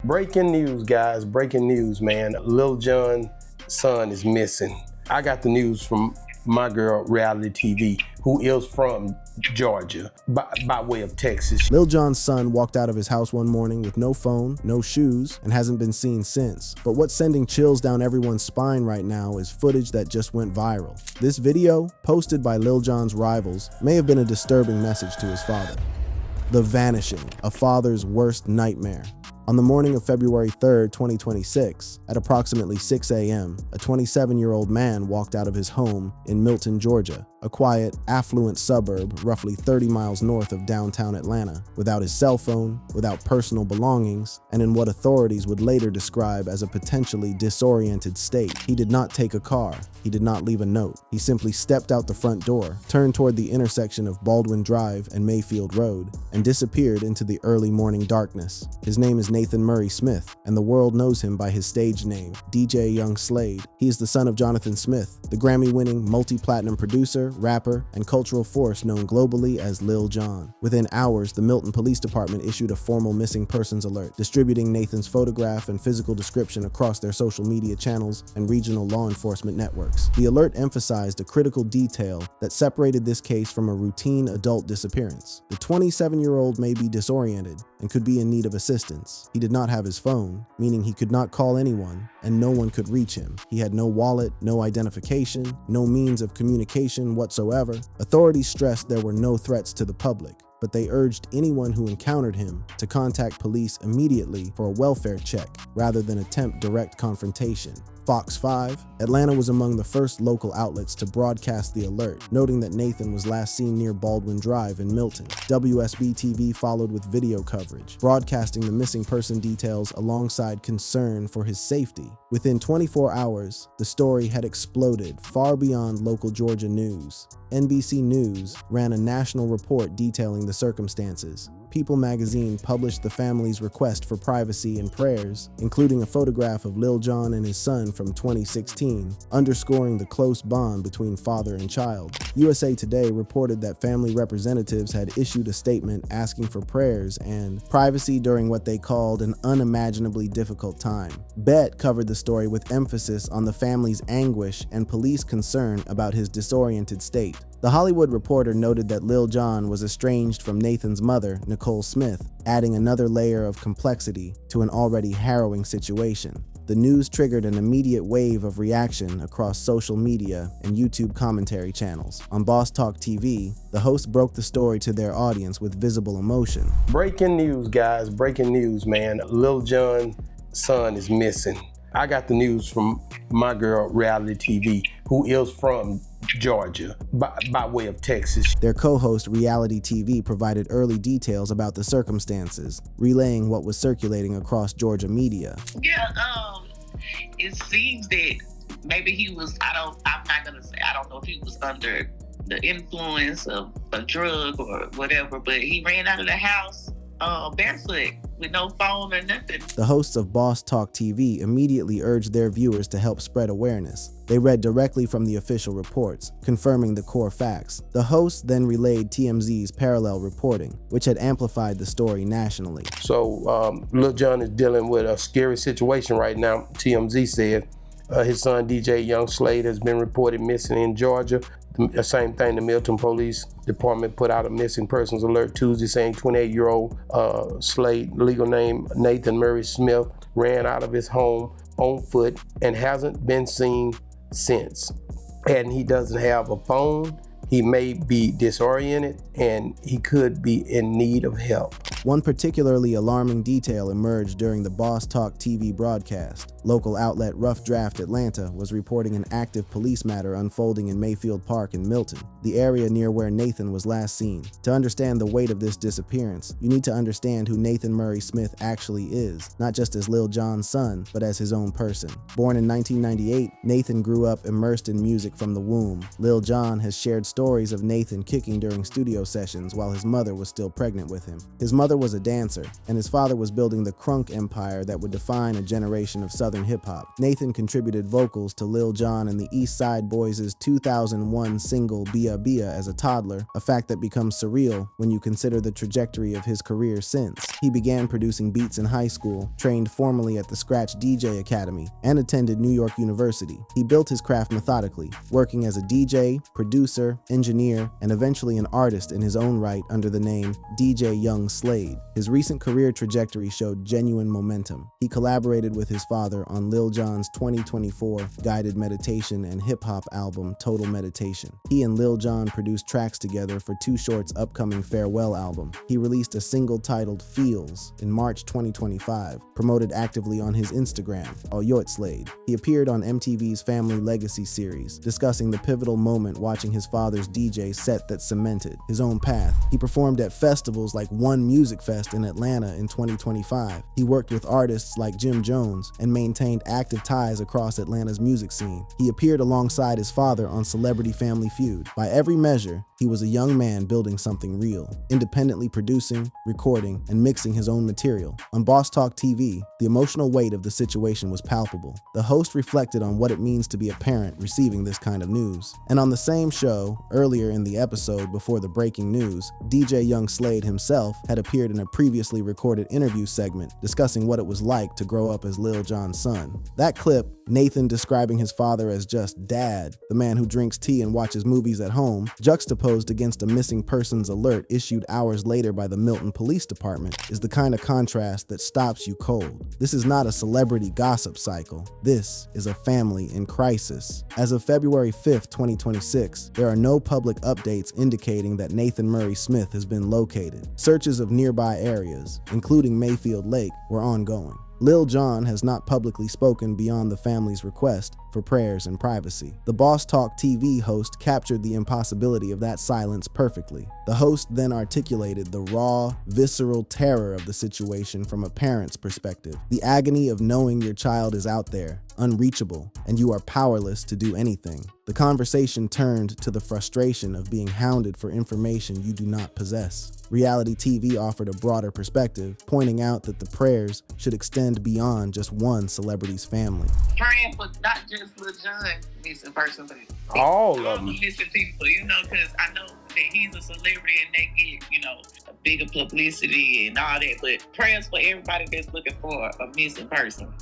Breaking news, guys, breaking news, man. Lil Jon's son is missing. I got the news from my girl, Reality TV, who is from Georgia, by way of Texas. Lil Jon's son walked out of his house one morning with no phone, no shoes, and hasn't been seen since. But what's sending chills down everyone's spine right now is footage that just went viral. This video, posted by Lil Jon's rivals, may have been a disturbing message to his father. The vanishing, a father's worst nightmare. On the morning of February 3rd, 2026, at approximately 6 a.m., a 27-year-old man walked out of his home in Milton, Georgia, a quiet, affluent suburb roughly 30 miles north of downtown Atlanta, without his cell phone, without personal belongings, and in what authorities would later describe as a potentially disoriented state. He did not take a car. He did not leave a note. He simply stepped out the front door, turned toward the intersection of Baldwin Drive and Mayfield Road, and disappeared into the early morning darkness. His name is Nathan Murray Smith, and the world knows him by his stage name, DJ Young Slade. He is the son of Jonathan Smith, the Grammy-winning multi-platinum producer, rapper, and cultural force known globally as Lil Jon. Within hours, the Milton Police Department issued a formal missing persons alert, distributing Nathan's photograph and physical description across their social media channels and regional law enforcement networks. The alert emphasized a critical detail that separated this case from a routine adult disappearance. The 27-year-old may be disoriented and could be in need of assistance. He did not have his phone, meaning he could not call anyone, and no one could reach him. He had no wallet, no identification, no means of communication whatsoever. Authorities stressed there were no threats to the public, but they urged anyone who encountered him to contact police immediately for a welfare check rather than attempt direct confrontation. Fox 5, Atlanta was among the first local outlets to broadcast the alert, noting that Nathan was last seen near Baldwin Drive in Milton. WSB-TV followed with video coverage, broadcasting the missing person details alongside concern for his safety. Within 24 hours, the story had exploded far beyond local Georgia news. NBC News ran a national report detailing the circumstances. People magazine published the family's request for privacy and prayers, including a photograph of Lil Jon and his son from 2016, underscoring the close bond between father and child. USA Today reported that family representatives had issued a statement asking for prayers and privacy during what they called an unimaginably difficult time. Bet covered the story with emphasis on the family's anguish and police concern about his disoriented state. The Hollywood Reporter noted that Lil Jon was estranged from Nathan's mother, Nicole Smith, adding another layer of complexity to an already harrowing situation. The news triggered an immediate wave of reaction across social media and YouTube commentary channels. On Boss Talk TV, the host broke the story to their audience with visible emotion. Breaking news, guys, breaking news, man. Lil Jon's son is missing. I got the news from my girl, Reality TV, who is from Georgia, by way of Texas. Their co-host, Reality TV, provided early details about the circumstances, relaying what was circulating across Georgia media. Yeah, it seems that maybe he was, I'm not gonna say, I don't know if he was under the influence of a drug or whatever, but he ran out of the house barefoot with no phone or nothing. The hosts of Boss Talk TV immediately urged their viewers to help spread awareness. They read directly from the official reports, confirming the core facts. The hosts then relayed TMZ's parallel reporting, which had amplified the story nationally. So Lil Jon is dealing with a scary situation right now, TMZ said. His son, DJ Young Slade, has been reported missing in Georgia. The same thing, the Milton Police Department put out a missing persons alert Tuesday saying 28-year-old Slade, legal name Nathan Murray Smith, ran out of his home on foot and hasn't been seen since. And he doesn't have a phone. He may be disoriented and he could be in need of help. One particularly alarming detail emerged during the Boss Talk TV broadcast. Local outlet Rough Draft Atlanta was reporting an active police matter unfolding in Mayfield Park in Milton, the area near where Nathan was last seen. To understand the weight of this disappearance, you need to understand who Nathan Murray Smith actually is, not just as Lil Jon's son, but as his own person. Born in 1998, Nathan grew up immersed in music from the womb. Lil Jon has shared stories stories of Nathan kicking during studio sessions while his mother was still pregnant with him. His mother was a dancer, and his father was building the crunk empire that would define a generation of Southern hip-hop. Nathan contributed vocals to Lil Jon and the East Side Boys' 2001 single Bia Bia as a toddler, a fact that becomes surreal when you consider the trajectory of his career since. He began producing beats in high school, trained formally at the Scratch DJ Academy, and attended New York University. He built his craft methodically, working as a DJ, producer, engineer, and eventually an artist in his own right under the name DJ Young Slade. His recent career trajectory showed genuine momentum. He collaborated with his father on Lil Jon's 2024 guided meditation and hip-hop album Total Meditation. He and Lil Jon produced tracks together for Too Short's upcoming Farewell album. He released a single titled Feels in March 2025, promoted actively on his Instagram, Yoit Slade. He appeared on MTV's Family Legacy series, discussing the pivotal moment watching his father's DJ set that cemented his own path. He performed at festivals like One Music Fest in Atlanta in 2025. He worked with artists like Jim Jones and maintained active ties across Atlanta's music scene. He appeared alongside his father on Celebrity Family Feud. By every measure, he was a young man building something real, independently producing, recording, and mixing his own material. On Boss Talk TV, the emotional weight of the situation was palpable. The host reflected on what it means to be a parent receiving this kind of news. And on the same show, earlier in the episode before the breaking news, DJ Young Slade himself had appeared in a previously recorded interview segment discussing what it was like to grow up as Lil Jon's son. That clip, Nathan describing his father as just dad, the man who drinks tea and watches movies at home, juxtaposed against a missing persons alert issued hours later by the Milton Police Department, is the kind of contrast that stops you cold. This is not a celebrity gossip cycle. This is a family in crisis. As of February 5th, 2026, there are no public updates indicating that Nathan Murray Smith has been located. Searches of nearby areas, including Mayfield Lake, were ongoing. Lil Jon has not publicly spoken beyond the family's request for prayers and privacy. The Boss Talk TV host captured the impossibility of that silence perfectly. The host then articulated the raw, visceral terror of the situation from a parent's perspective. The agony of knowing your child is out there, unreachable, and you are powerless to do anything. The conversation turned to the frustration of being hounded for information you do not possess. Reality TV offered a broader perspective, pointing out that the prayers should extend beyond just one celebrity's family. Praying for not just Lil Jon missing person, but All of them. missing people, because I know that he's a celebrity and they get, a bigger publicity and all that, but prayers for everybody that's looking for a missing person.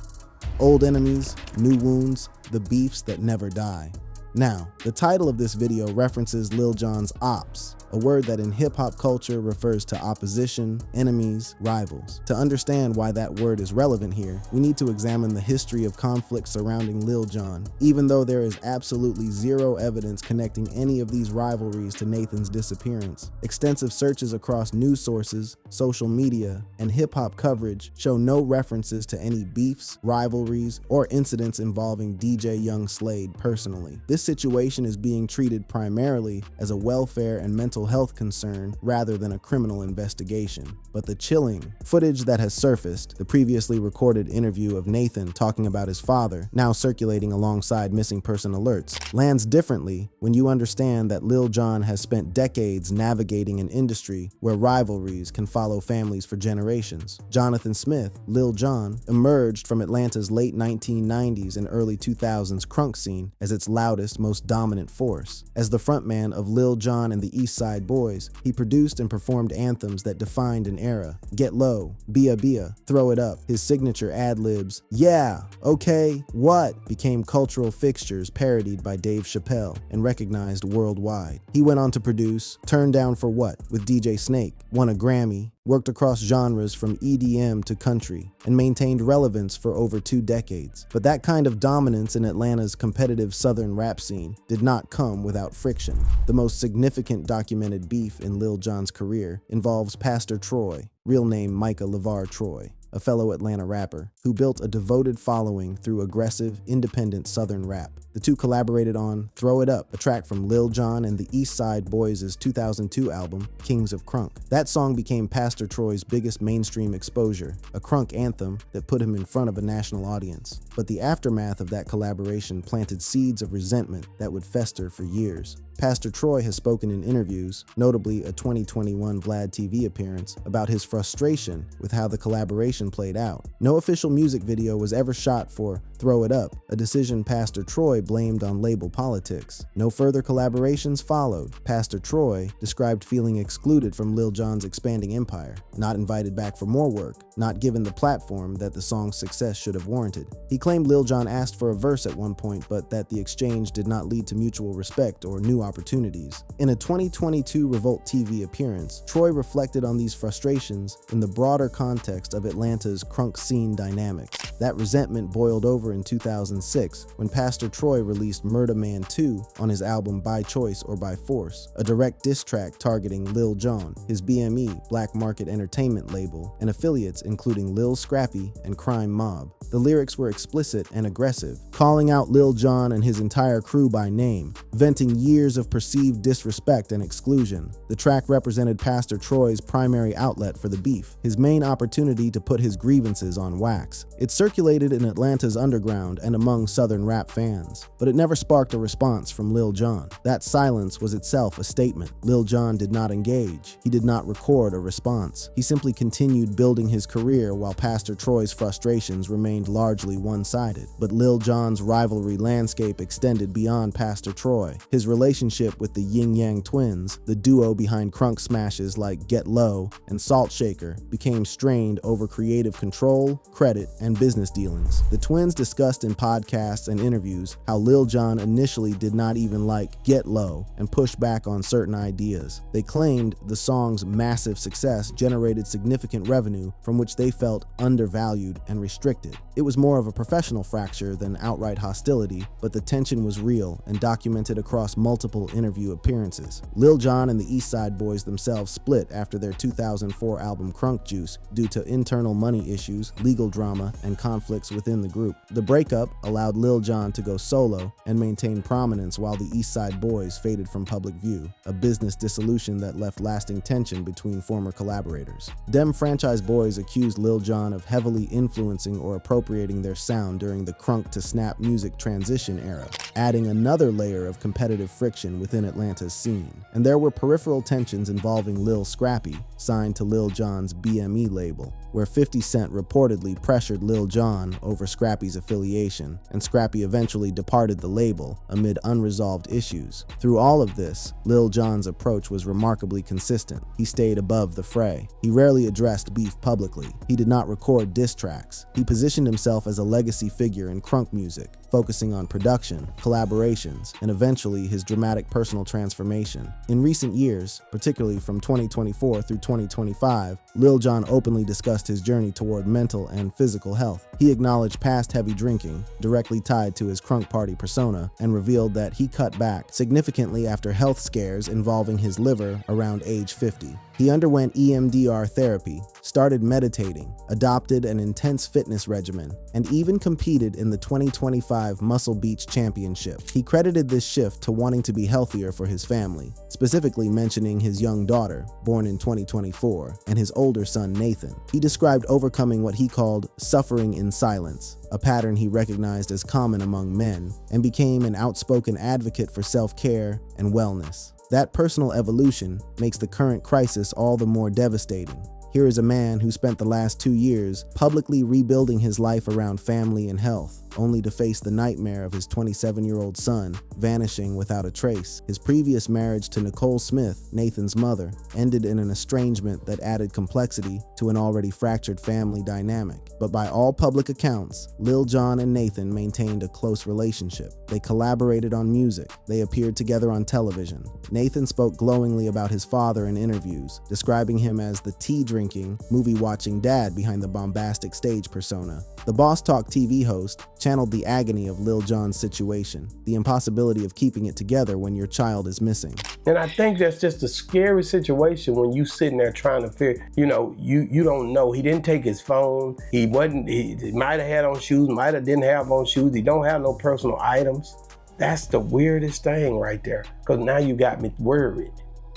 Old enemies, new wounds, the beefs that never die. Now, the title of this video references Lil Jon's Opps, a word that in hip-hop culture refers to opposition, enemies, rivals. To understand why that word is relevant here, we need to examine the history of conflict surrounding Lil Jon, even though there is absolutely zero evidence connecting any of these rivalries to Nathan's disappearance. Extensive searches across news sources, social media, and hip-hop coverage show no references to any beefs, rivalries, or incidents involving DJ Young Slade personally. This situation is being treated primarily as a welfare and mental health concern rather than a criminal investigation. But the chilling footage that has surfaced, the previously recorded interview of Nathan talking about his father, now circulating alongside missing person alerts, lands differently when you understand that Lil Jon has spent decades navigating an industry where rivalries can follow families for generations. Jonathan Smith, Lil Jon, emerged from Atlanta's late 1990s and early 2000s crunk scene as its loudest, most dominant force. As the frontman of Lil Jon and the East Side Boys, he produced and performed anthems that defined an era. Get Low, Bia Bia, Throw It Up, his signature ad-libs, Yeah, Okay, What, became cultural fixtures parodied by Dave Chappelle and recognized worldwide. He went on to produce Turn Down for What with DJ Snake, won a Grammy, worked across genres from EDM to country, and maintained relevance for over 2 decades. But that kind of dominance in Atlanta's competitive southern rap scene did not come without friction. The most significant documented beef in Lil Jon's career involves Pastor Troy, real name Micah LeVar Troy, a fellow Atlanta rapper, who built a devoted following through aggressive, independent Southern rap. The The two collaborated on Throw It Up, a track from Lil Jon and the East Side Boys' 2002 album, Kings of Crunk. That song became Pastor Troy's biggest mainstream exposure, a crunk anthem that put him in front of a national audience. But the aftermath of that collaboration planted seeds of resentment that would fester for years. Pastor Troy has spoken in interviews, notably a 2021 Vlad TV appearance, about his frustration with how the collaboration played out. No official music video was ever shot for Throw It Up, a decision Pastor Troy blamed on label politics. No further collaborations followed. Pastor Troy described feeling excluded from Lil Jon's expanding empire, not invited back for more work, not given the platform that the song's success should have warranted. He claimed Lil Jon asked for a verse at one point, but that the exchange did not lead to mutual respect or new opportunities. In a 2022 Revolt TV appearance, Troy reflected on these frustrations in the broader context of Atlanta's crunk scene dynamics. That resentment boiled over in 2006 when Pastor Troy released Murda Man 2 on his album By Choice or By Force, a direct diss track targeting Lil Jon, his BME, Black Market Entertainment label, and affiliates including Lil Scrappy and Crime Mob. The lyrics were explicit and aggressive, calling out Lil Jon and his entire crew by name, venting years of perceived disrespect and exclusion. The track represented Pastor Troy's primary outlet for the beef, his main opportunity to put his grievances on wax. It circulated in Atlanta's underground and among Southern rap fans, but it never sparked a response from Lil Jon. That silence was itself a statement. Lil Jon did not engage. He did not record a response. He simply continued building his career while Pastor Troy's frustrations remained largely one-sided. But Lil Jon's rivalry landscape extended beyond Pastor Troy. His relationship with the Yin Yang Twins, the duo behind crunk smashes like Get Low and Salt Shaker, became strained over creative control, credit, and business dealings. The twins discussed in podcasts and interviews how Lil Jon initially did not even like Get Low and pushed back on certain ideas. They claimed the song's massive success generated significant revenue from which they felt undervalued and restricted. It was more of a professional fracture than outright hostility, but the tension was real and documented across multiple interview appearances. Lil Jon and the East Side Boys themselves split after their 2004 album Crunk Juice due to internal money issues, legal drama, and conflicts within the group. The breakup allowed Lil Jon to go solo and maintain prominence while the East Side Boys faded from public view, a business dissolution that left lasting tension between former collaborators. Dem franchise boys accused Lil Jon of heavily influencing or appropriating their sound during the crunk to snap music transition era, adding another layer of competitive friction within Atlanta's scene. And there were peripheral tensions involving Lil Scrappy, signed to Lil Jon's BME label, where 50 Cent reportedly pressured Lil Jon over Scrappy's affiliation, and Scrappy eventually departed the label amid unresolved issues. Through all of this, Lil Jon's approach was remarkably consistent. He stayed above the fray. He rarely addressed beef publicly. He did not record diss tracks. He positioned himself as a legacy figure in crunk music, focusing on production, collaborations, and eventually his dramatic personal transformation. In recent years, particularly from 2024 through 2025, Lil Jon openly discussed his journey toward mental and physical health. He acknowledged past heavy drinking, directly tied to his crunk party persona, and revealed that he cut back significantly after health scares involving his liver around age 50. He underwent EMDR therapy, started meditating, adopted an intense fitness regimen, and even competed in the 2025 Muscle Beach Championship. He credited this shift to wanting to be healthier for his family, specifically mentioning his young daughter, born in 2024, and his older son Nathan. He described overcoming what he called suffering in silence, a pattern he recognized as common among men, and became an outspoken advocate for self-care and wellness. That personal evolution makes the current crisis all the more devastating. Here is a man who spent the last 2 years publicly rebuilding his life around family and health, only to face the nightmare of his 27-year-old son vanishing without a trace. His previous marriage to Nicole Smith, Nathan's mother, ended in an estrangement that added complexity to an already fractured family dynamic. But by all public accounts, Lil Jon and Nathan maintained a close relationship. They collaborated on music. They appeared together on television. Nathan spoke glowingly about his father in interviews, describing him as the tea-drinking, movie-watching dad behind the bombastic stage persona. The Boss Talk TV host channeled the agony of Lil Jon's situation, the impossibility of keeping it together when your child is missing. And I think that's just a scary situation when you sitting there trying to figure, you don't know. He didn't take his phone. He might have had on shoes, might have didn't have on shoes. He don't have no personal items. That's the weirdest thing right there, because now you got me worried.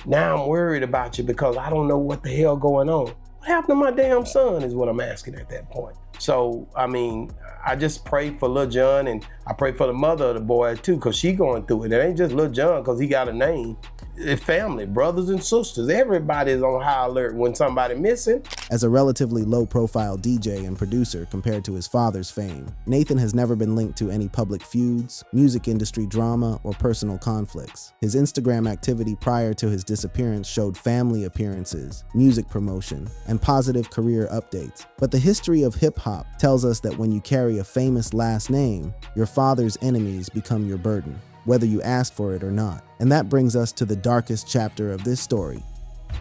Now I'm worried about you because I don't know what the hell going on. What happened to my damn son is what I'm asking at that point. So, I mean, I just pray for Lil Jon, and I pray for the mother of the boy too, because she going through it. It ain't just Lil Jon because he got a name. It's family, brothers and sisters. Everybody's on high alert when somebody missing. As a relatively low-profile DJ and producer compared to his father's fame, Nathan has never been linked to any public feuds, music industry drama, or personal conflicts. His Instagram activity prior to his disappearance showed family appearances, music promotion, and positive career updates. But the history of hip-hop tells us that when you carry a famous last name, your father's enemies become your burden, whether you ask for it or not. And that brings us to the darkest chapter of this story.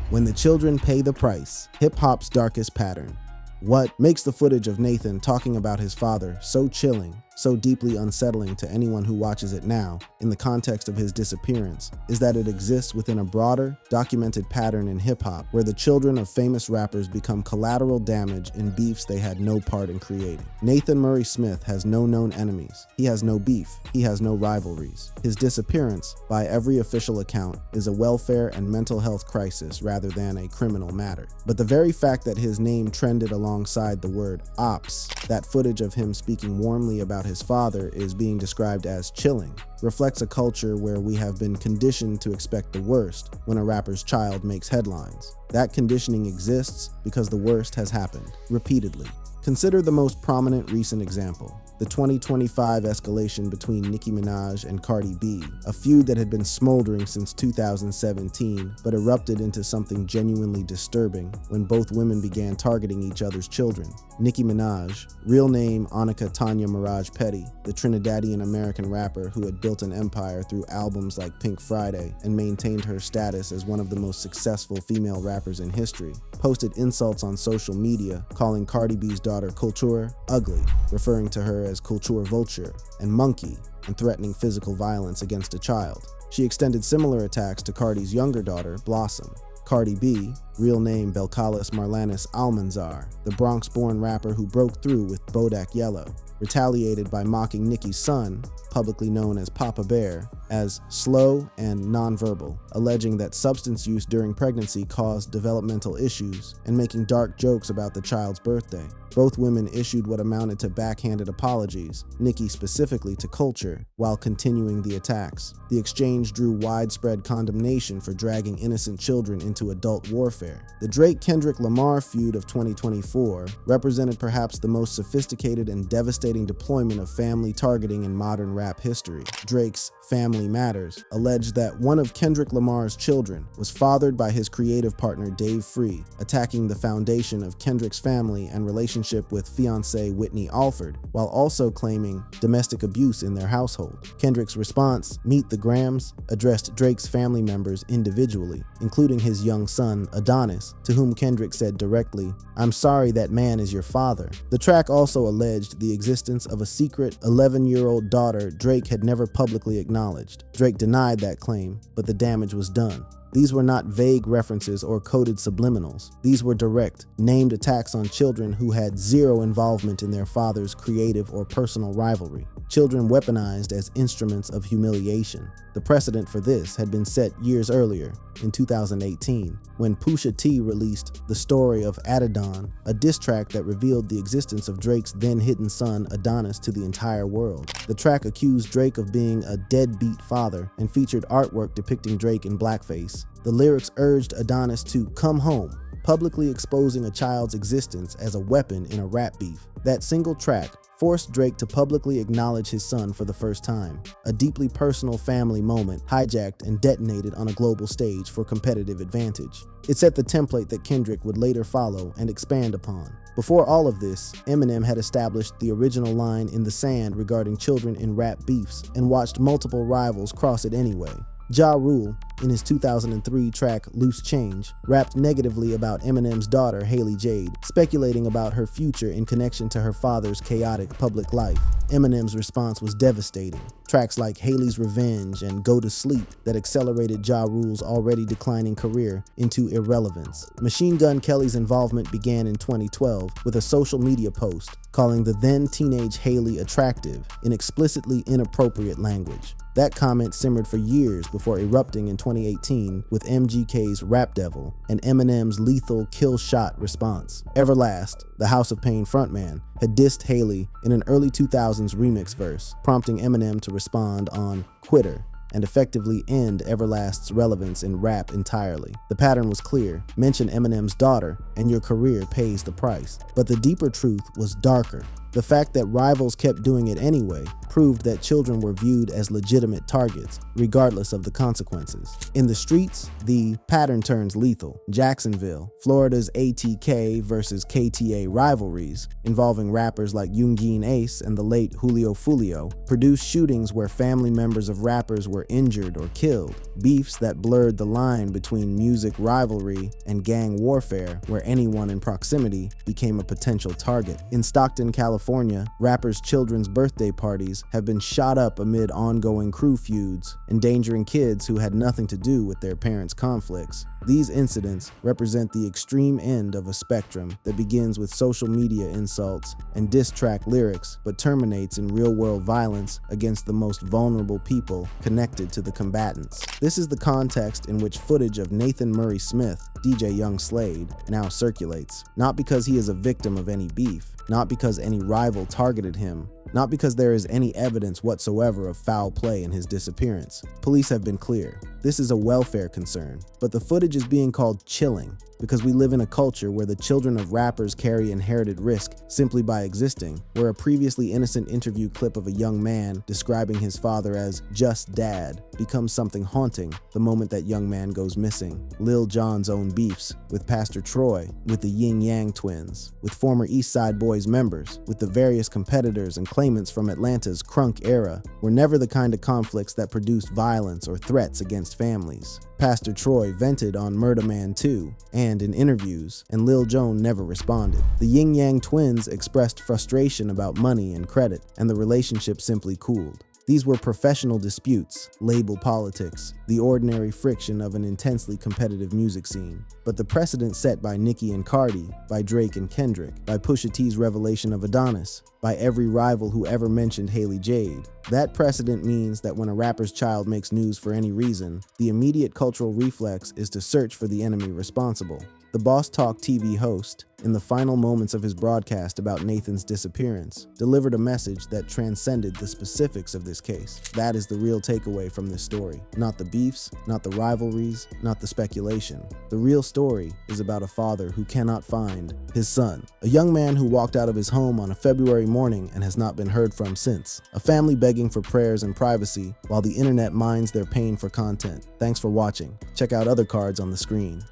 When the children pay the price, hip-hop's darkest pattern. What makes the footage of Nathan talking about his father so chilling, so deeply unsettling to anyone who watches it now, in the context of his disappearance, is that it exists within a broader, documented pattern in hip-hop where the children of famous rappers become collateral damage in beefs they had no part in creating. Nathan Murray Smith has no known enemies. He has no beef. He has no rivalries. His disappearance, by every official account, is a welfare and mental health crisis rather than a criminal matter. But the very fact that his name trended alongside the word Opps, that footage of him speaking warmly about his father is being described as chilling, reflects a culture where we have been conditioned to expect the worst when a rapper's child makes headlines. That conditioning exists because the worst has happened, repeatedly. Consider the most prominent recent example, the 2025 escalation between Nicki Minaj and Cardi B, a feud that had been smoldering since 2017 but erupted into something genuinely disturbing when both women began targeting each other's children. Nicki Minaj, real name Annika Tanya Mirage Petty, the Trinidadian-American rapper who had built an empire through albums like Pink Friday and maintained her status as one of the most successful female rappers in history, posted insults on social media, calling Cardi B's daughter Kulture ugly, referring to her as Kulture Vulture, and monkey, and threatening physical violence against a child. She extended similar attacks to Cardi's younger daughter, Blossom. Cardi B, real name Belcalis Marlanis Almanzar, the Bronx-born rapper who broke through with Bodak Yellow, retaliated by mocking Nicki's son, publicly known as Papa Bear, as slow and nonverbal, alleging that substance use during pregnancy caused developmental issues and making dark jokes about the child's birthday. Both women issued what amounted to backhanded apologies, Nicki specifically to Kulture, while continuing the attacks. The exchange drew widespread condemnation for dragging innocent children into adult warfare. The Drake-Kendrick Lamar feud of 2024 represented perhaps the most sophisticated and devastating deployment of family targeting in modern rap history. Drake's Family Matters alleged that one of Kendrick Lamar's children was fathered by his creative partner Dave Free, attacking the foundation of Kendrick's family and relationship with fiancée Whitney Alford, while also claiming domestic abuse in their household. Kendrick's response, Meet the Grams, addressed Drake's family members individually, including his young son Adonis, to whom Kendrick said directly, "I'm sorry that man is your father." The track also alleged the existence of a secret 11-year-old daughter Drake had never publicly acknowledged. Drake denied that claim, but the damage was done. These were not vague references or coded subliminals. These were direct, named attacks on children who had zero involvement in their father's creative or personal rivalry. Children weaponized as instruments of humiliation. The precedent for this had been set years earlier, in 2018, when Pusha T released The Story of Adidon, a diss track that revealed the existence of Drake's then-hidden son Adonis to the entire world. The track accused Drake of being a deadbeat father and featured artwork depicting Drake in blackface. The lyrics urged Adonis to come home, publicly exposing a child's existence as a weapon in a rap beef. That single track forced Drake to publicly acknowledge his son for the first time, a deeply personal family moment hijacked and detonated on a global stage for competitive advantage. It set the template that Kendrick would later follow and expand upon. Before all of this, Eminem had established the original line in the sand regarding children in rap beefs and watched multiple rivals cross it anyway. Ja Rule, in his 2003 track Loose Change, rapped negatively about Eminem's daughter Haley Jade, speculating about her future in connection to her father's chaotic public life. Eminem's response was devastating. Tracks like Haley's Revenge and Go to Sleep that accelerated Ja Rule's already declining career into irrelevance. Machine Gun Kelly's involvement began in 2012 with a social media post calling the then teenage Haley attractive in explicitly inappropriate language. That comment simmered for years before erupting in 2018 with MGK's Rap Devil and Eminem's lethal kill shot response. Everlast, the House of Pain frontman, had dissed Haley in an early 2000s remix verse, prompting Eminem to respond on Quitter and effectively end Everlast's relevance in rap entirely. The pattern was clear: mention Eminem's daughter and your career pays the price. But the deeper truth was darker. The fact that rivals kept doing it anyway proved that children were viewed as legitimate targets, regardless of the consequences. In the streets, the pattern turns lethal. Jacksonville, Florida's ATK versus KTA rivalries, involving rappers like Yungeen Ace and the late Julio Fulio, produced shootings where family members of rappers were injured or killed, beefs that blurred the line between music rivalry and gang warfare, where anyone in proximity became a potential target. In Stockton, California, rappers' children's birthday parties have been shot up amid ongoing crew feuds, endangering kids who had nothing to do with their parents' conflicts. These incidents represent the extreme end of a spectrum that begins with social media insults and diss track lyrics, but terminates in real-world violence against the most vulnerable people connected to the combatants. This is the context in which footage of Nathan Murray Smith, DJ Young Slade, now circulates, not because he is a victim of any beef, not because any rival targeted him, not because there is any evidence whatsoever of foul play in his disappearance. Police have been clear. This is a welfare concern, but the footage is being called chilling because we live in a culture where the children of rappers carry inherited risk simply by existing, where a previously innocent interview clip of a young man describing his father as just dad becomes something haunting the moment that young man goes missing. Lil Jon's own beefs with Pastor Troy, with the Yin Yang Twins, with former East Side Boys members, with the various competitors and claimants from Atlanta's crunk era were never the kind of conflicts that produced violence or threats against families. Pastor Troy vented on Murder Man 2 and in interviews, and Lil Jon never responded. The Yin Yang Twins expressed frustration about money and credit, and the relationship simply cooled. These were professional disputes, label politics, the ordinary friction of an intensely competitive music scene. But the precedent set by Nicki and Cardi, by Drake and Kendrick, by Pusha T's revelation of Adonis, by every rival who ever mentioned Haley Jade, that precedent means that when a rapper's child makes news for any reason, the immediate cultural reflex is to search for the enemy responsible. The Boss Talk TV host, in the final moments of his broadcast about Nathan's disappearance, delivered a message that transcended the specifics of this case. That is the real takeaway from this story. Not the beefs, not the rivalries, not the speculation. The real story is about a father who cannot find his son. A young man who walked out of his home on a February morning and has not been heard from since. A family begging for prayers and privacy while the internet mines their pain for content. Thanks for watching. Check out other cards on the screen.